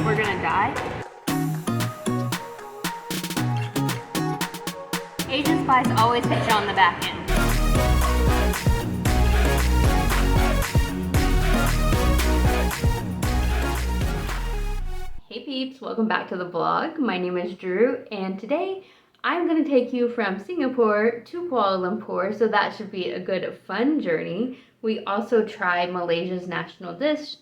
we're gonna die. Asian spice always hits you on the back end. Hey peeps, welcome back to the vlog. My name is Drew, and today I'm gonna take you from Singapore to Kuala Lumpur, so that should be a good fun journey. We also tried Malaysia's national dish,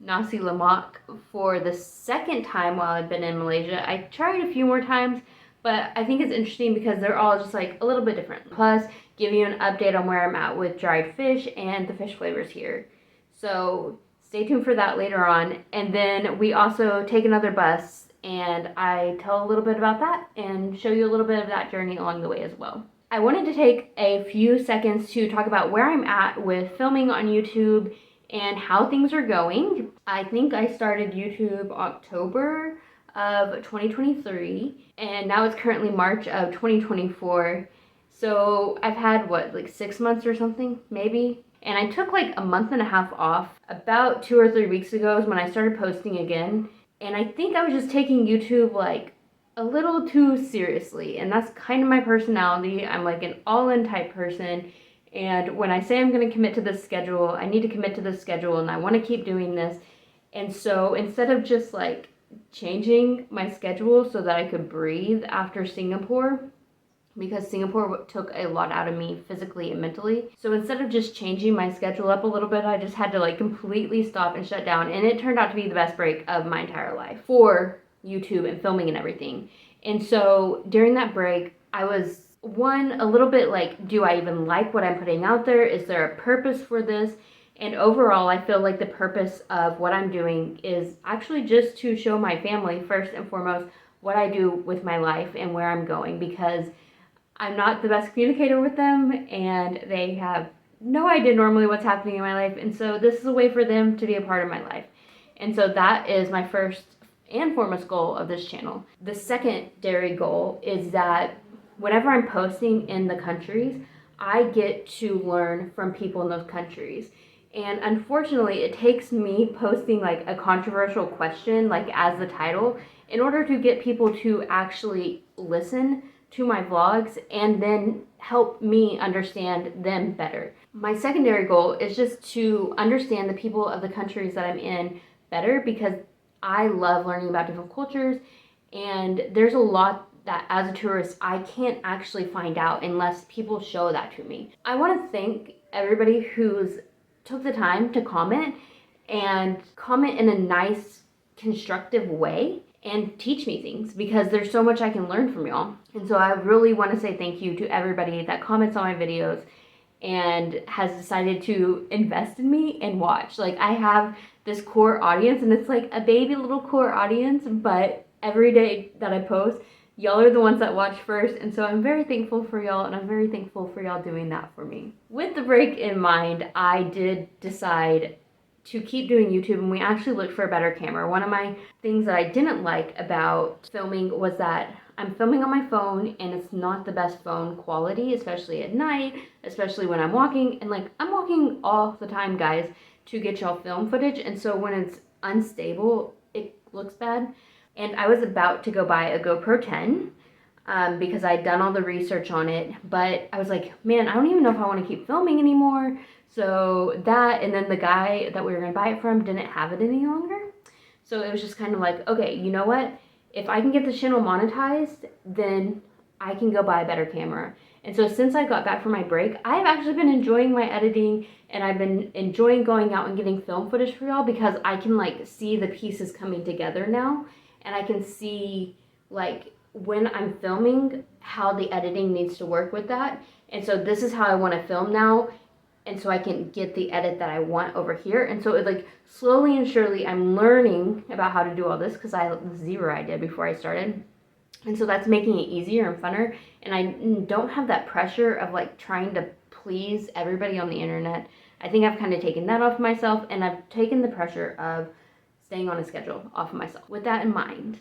Nasi Lemak, for the second time while I've been in Malaysia. I tried a few more times, but I think it's interesting because they're all just like a little bit different. Plus, give you an update on where I'm at with dried fish and the fish flavors here. So stay tuned for that later on. And then we also take another bus, and I tell a little bit about that and show you a little bit of that journey along the way as well. I wanted to take a few seconds to talk about where I'm at with filming on YouTube and how things are going. I think I started YouTube October of 2023, and now it's currently March of 2024. So I've had what, like 6 months or something, maybe? And I took like a month and a half off. About 2 or 3 weeks ago is when I started posting again. And I think I was just taking YouTube like a little too seriously. And that's kind of my personality. I'm like an all-in type person. And when I say I'm going to commit to this schedule, I need to commit to this schedule, and I want to keep doing this. And so instead of just like changing my schedule so that I could breathe after Singapore, because Singapore took a lot out of me physically and mentally. So instead of just changing my schedule up a little bit, I just had to like completely stop and shut down. And it turned out to be the best break of my entire life for YouTube and filming and everything. And so during that break, I was a little bit like, do I even like what I'm putting out there? Is there a purpose for this? And overall, I feel like the purpose of what I'm doing is actually just to show my family, first and foremost, what I do with my life and where I'm going, because I'm not the best communicator with them, and they have no idea normally what's happening in my life. And so this is a way for them to be a part of my life. And so that is my first and foremost goal of this channel. The secondary goal is that whenever I'm posting in the countries, I get to learn from people in those countries. And unfortunately, it takes me posting like a controversial question, like as the title, in order to get people to actually listen to my vlogs and then help me understand them better. My secondary goal is just to understand the people of the countries that I'm in better, because I love learning about different cultures, and there's a lot that as a tourist I can't actually find out unless people show that to me. I want to thank everybody who's took the time to comment in a nice, constructive way and teach me things, because there's so much I can learn from y'all. And so I really want to say thank you to everybody that comments on my videos and has decided to invest in me and watch. Like, I have this core audience, and it's like a baby little core audience, but every day that I post, y'all are the ones that watch first, and so I'm very thankful for y'all, and I'm very thankful for y'all doing that for me. With the break in mind, I did decide to keep doing YouTube, and we actually looked for a better camera. One of my things that I didn't like about filming was that I'm filming on my phone, and it's not the best phone quality, especially at night, especially when I'm walking, and like, I'm walking all the time, guys, to get y'all film footage, and so when it's unstable, it looks bad. And I was about to go buy a GoPro 10 because I'd done all the research on it, but I was like, man, I don't even know if I want to keep filming anymore. So that, and then the guy that we were going to buy it from didn't have it any longer. So it was just kind of like, okay, you know what? If I can get the channel monetized, then I can go buy a better camera. And so since I got back from my break, I've actually been enjoying my editing, and I've been enjoying going out and getting film footage for y'all, because I can like see the pieces coming together now. And I can see, like, when I'm filming, how the editing needs to work with that. And so this is how I want to film now. And so I can get the edit that I want over here. And so it, like, slowly and surely, I'm learning about how to do all this, because I had zero idea before I started. And so that's making it easier and funner. And I don't have that pressure of, like, trying to please everybody on the internet. I think I've kind of taken that off myself, and I've taken the pressure of staying on a schedule off of myself. With that in mind,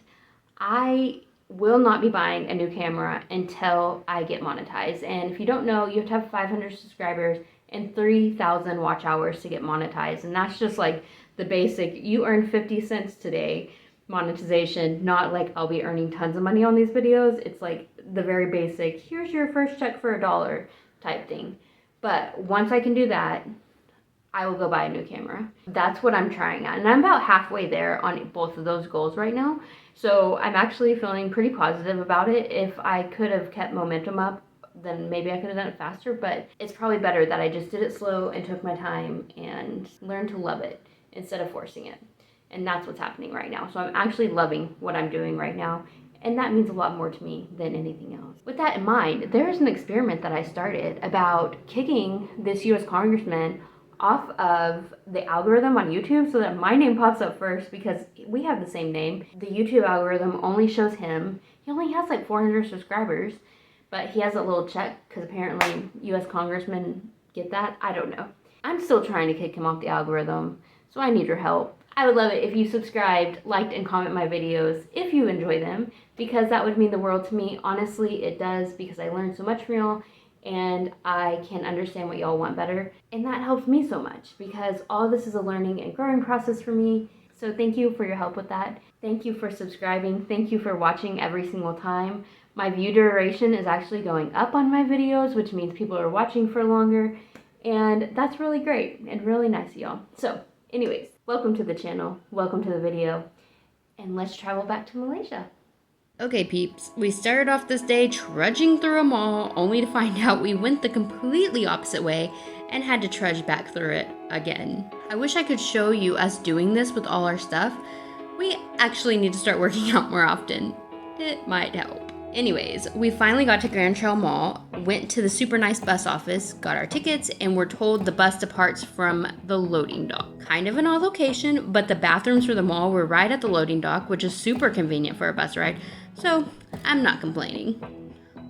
I will not be buying a new camera until I get monetized. And if you don't know, you have to have 500 subscribers and 3,000 watch hours to get monetized. And that's just like the basic, you earn 50 cents today monetization, not like I'll be earning tons of money on these videos. It's like the very basic, here's your first check for $1 type thing. But once I can do that, I will go buy a new camera. That's what I'm trying at. And I'm about halfway there on both of those goals right now. So I'm actually feeling pretty positive about it. If I could have kept momentum up, then maybe I could have done it faster. But it's probably better that I just did it slow and took my time and learned to love it instead of forcing it. And that's what's happening right now. So I'm actually loving what I'm doing right now. And that means a lot more to me than anything else. With that in mind, there's an experiment that I started about kicking this US congressman off of the algorithm on YouTube so that my name pops up first, because we have the same name. The YouTube algorithm only shows him. He only has like 400 subscribers, but he has a little check because apparently US congressmen get that. I don't know. I'm still trying to kick him off the algorithm, so I need your help. I would love it if you subscribed, liked, and comment my videos if you enjoy them, because that would mean the world to me. Honestly, it does, because I learned so much from y'all and I can understand what y'all want better. And that helps me so much, because all this is a learning and growing process for me. So thank you for your help with that. Thank you for subscribing. Thank you for watching every single time. My view duration is actually going up on my videos, which means people are watching for longer. And that's really great and really nice of y'all. So anyways, welcome to the channel, welcome to the video, and let's travel back to Malaysia. Okay peeps, we started off this day trudging through a mall only to find out we went the completely opposite way and had to trudge back through it again. I wish I could show you us doing this with all our stuff. We actually need to start working out more often. It might help. Anyways, we finally got to Grand Trail Mall, went to the super nice bus office, got our tickets, and were told the bus departs from the loading dock. Kind of an odd location, but the bathrooms for the mall were right at the loading dock, which is super convenient for a bus ride, so I'm not complaining.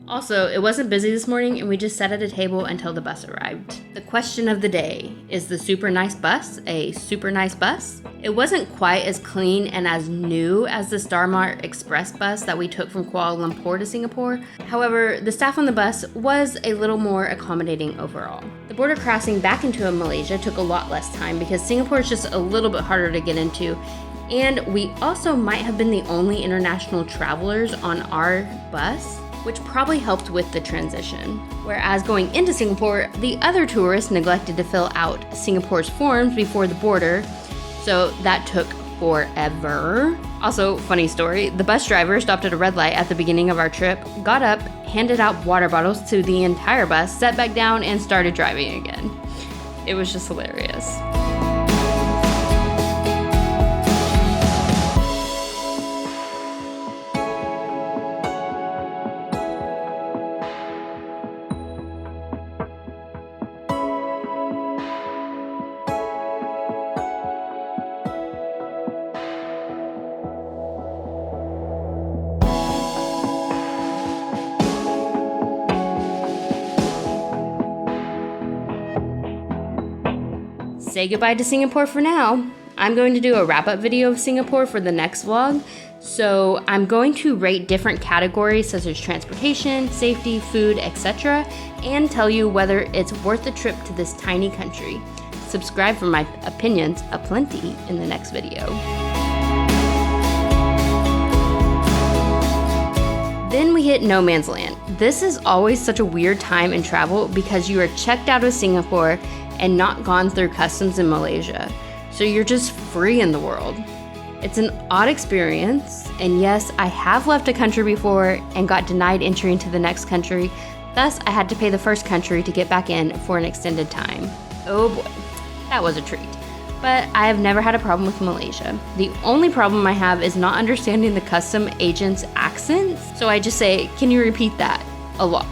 Also, it wasn't busy this morning and we just sat at a table until the bus arrived. The question of the day, is the super nice bus a super nice bus? It wasn't quite as clean and as new as the Starmart Express bus that we took from Kuala Lumpur to Singapore. However, the staff on the bus was a little more accommodating overall. The border crossing back into Malaysia took a lot less time because Singapore is just a little bit harder to get into. And we also might have been the only international travelers on our bus, which probably helped with the transition. Whereas going into Singapore, the other tourists neglected to fill out Singapore's forms before the border, so that took forever. Also, funny story, the bus driver stopped at a red light at the beginning of our trip, got up, handed out water bottles to the entire bus, sat back down, and started driving again. It was just hilarious. Say goodbye to Singapore for now. I'm going to do a wrap-up video of Singapore for the next vlog. So I'm going to rate different categories such as transportation, safety, food, etc. and tell you whether it's worth the trip to this tiny country. Subscribe for my opinions aplenty in the next video. Then we hit no man's land. This is always such a weird time in travel because you are checked out of Singapore and not gone through customs in Malaysia. So you're just free in the world. It's an odd experience, and yes, I have left a country before and got denied entry into the next country. Thus, I had to pay the first country to get back in for an extended time. Oh boy, that was a treat. But I have never had a problem with Malaysia. The only problem I have is not understanding the custom agent's accents. So I just say, can you repeat that? A lot.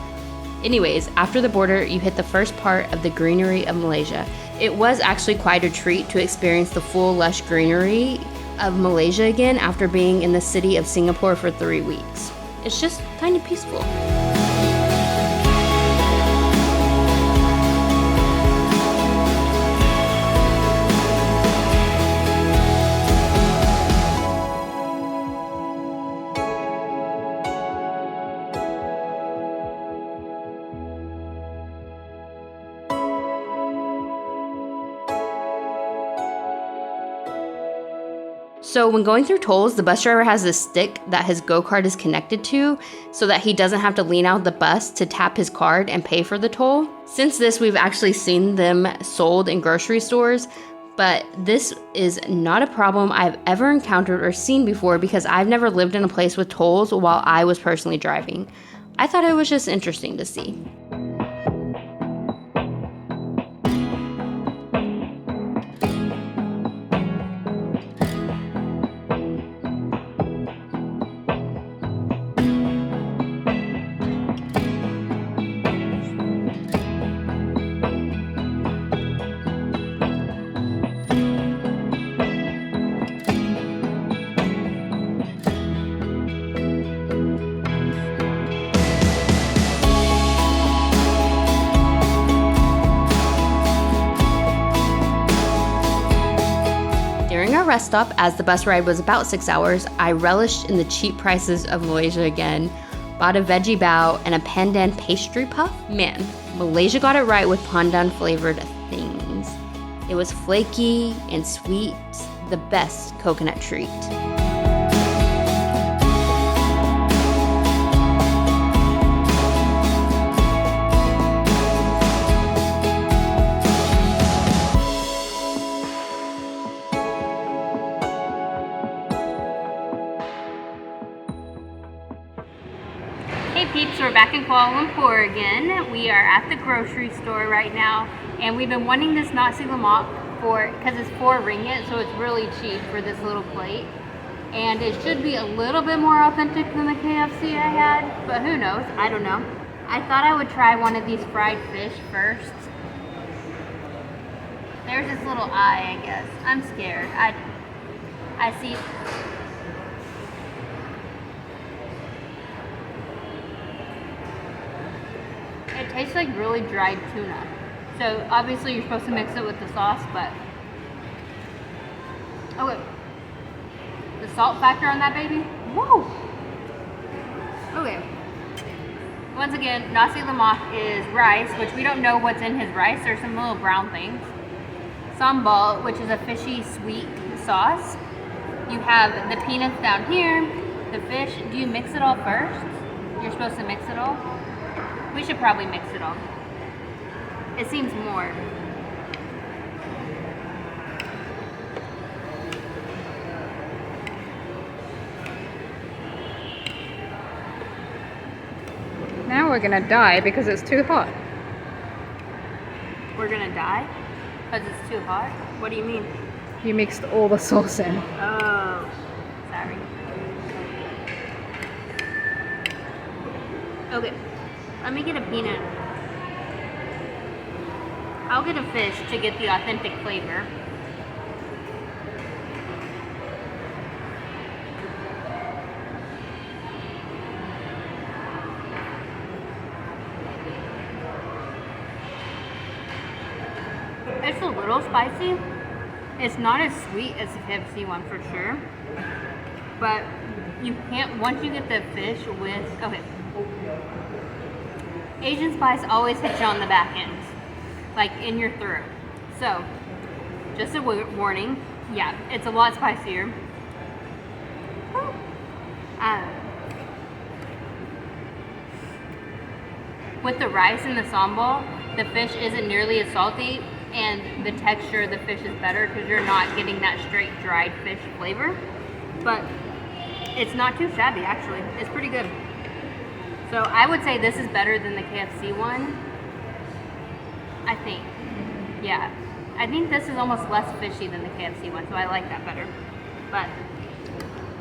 Anyways, after the border, you hit the first part of the greenery of Malaysia. It was actually quite a treat to experience the full lush greenery of Malaysia again after being in the city of Singapore for 3 weeks. It's just kind of peaceful. So when going through tolls, the bus driver has this stick that his go-kart is connected to so that he doesn't have to lean out the bus to tap his card and pay for the toll. Since this, we've actually seen them sold in grocery stores, but this is not a problem I've ever encountered or seen before because I've never lived in a place with tolls while I was personally driving. I thought it was just interesting to see. During our rest stop, as the bus ride was about 6 hours, I relished in the cheap prices of Malaysia again. Bought a veggie bao and a pandan pastry puff. Man, Malaysia got it right with pandan flavored things. It was flaky and sweet, the best coconut treat. Hey peeps, we're back in Kuala Lumpur again. We are at the grocery store right now, and we've been wanting this Nasi Lemak because it's 4 ringgit, so it's really cheap for this little plate. And it should be a little bit more authentic than the KFC I had, but who knows? I don't know. I thought I would try one of these fried fish first. There's this little eye, I guess. I'm scared. I see. It tastes like really dried tuna. So obviously you're supposed to mix it with the sauce, but oh wait, the salt factor on that baby, whoa. Okay. Once again, Nasi Lemak is rice, which we don't know what's in his rice. There's some little brown things. Sambal, which is a fishy sweet sauce. You have the peanuts down here, the fish. Do you mix it all first? You're supposed to mix it all? We should probably mix it all. It seems more. Now we're gonna die because it's too hot. We're gonna die? Because it's too hot? What do you mean? You mixed all the sauce in. Oh, sorry. Okay. Let me get a peanut. I'll get a fish to get the authentic flavor. It's a little spicy. It's not as sweet as the KFC one for sure. But you can't, once you get the fish with, okay. Asian spice always hits you on the back end, like in your throat. So, just a warning, yeah, it's a lot spicier. With the rice and the sambal, the fish isn't nearly as salty, and the texture of the fish is better because you're not getting that straight dried fish flavor. But it's not too shabby, actually. It's pretty good. So I would say this is better than the KFC one. I think. Yeah. I think this is almost less fishy than the KFC one, so I like that better. But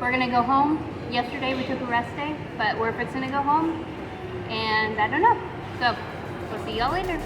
we're gonna go home. Yesterday we took a rest day, but we're fixing to go home. And I don't know. So we'll see y'all later.